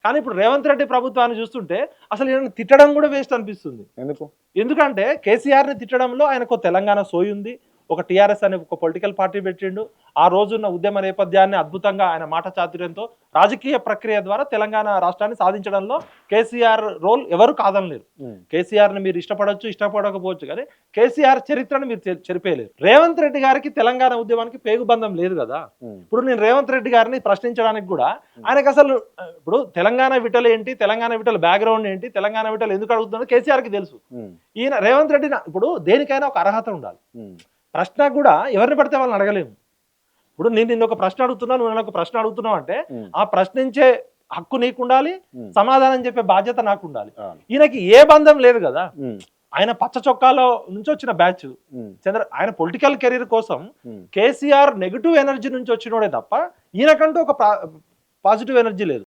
కానీ ఇప్పుడు రేవంత్ రెడ్డి ప్రభుత్వాన్ని చూస్తుంటే అసలు ఈయనను తిట్టడం కూడా వేస్ట్ అనిపిస్తుంది. ఎందుకు? ఎందుకంటే కేసీఆర్ని తిట్టడంలో ఆయనకు తెలంగాణ సోయి ఉంది. ఒక టీఆర్ఎస్ అనే ఒక పొలిటికల్ పార్టీ పెట్టిండు. ఆ రోజున్న ఉద్యమ నేపథ్యాన్ని అద్భుతంగా ఆయన మాట చాతుర్యంతో రాజకీయ ప్రక్రియ ద్వారా తెలంగాణ రాష్ట్రాన్ని సాధించడంలో కేసీఆర్ రోల్ ఎవరు కాదనలేరు. కేసీఆర్ని మీరు ఇష్టపడొచ్చు, ఇష్టపడకపోవచ్చు, కానీ కేసీఆర్ చరిత్రను మీరు చెరిపేయలేరు. రేవంత్ రెడ్డి గారికి తెలంగాణ ఉద్యమానికి పేగుబంధం లేదు కదా. ఇప్పుడు నేను రేవంత్ రెడ్డి గారిని ప్రశ్నించడానికి కూడా ఆయనకు అసలు ఇప్పుడు తెలంగాణ విటల్ ఏంటి, తెలంగాణ విటల్ బ్యాక్గ్రౌండ్ ఏంటి, తెలంగాణ విటల్ ఎందుకు అడుగుతుందో కేసీఆర్కి తెలుసు. ఈయన రేవంత్ రెడ్డి ఇప్పుడు దేనికైనా ఒక అర్హత ఉండాలి. ప్రశ్న కూడా ఎవరిని పడితే వాళ్ళని అడగలేము. ఇప్పుడు నేను నిన్న ఒక ప్రశ్న అడుగుతున్నాను, నువ్వు ఒక ప్రశ్న అడుగుతున్నావు అంటే ఆ ప్రశ్నించే హక్కు నీకు ఉండాలి, సమాధానం చెప్పే బాధ్యత నాకు ఉండాలి. ఈయనకి ఏ బంధం లేదు కదా. ఆయన పచ్చ చొక్కాలో నుంచి వచ్చిన బ్యాచ్ ఆయన పొలిటికల్ కెరీర్ కోసం కేసీఆర్ నెగిటివ్ ఎనర్జీ నుంచి వచ్చినోడే తప్ప ఈయనకంటూ ఒక పాజిటివ్ ఎనర్జీ లేదు.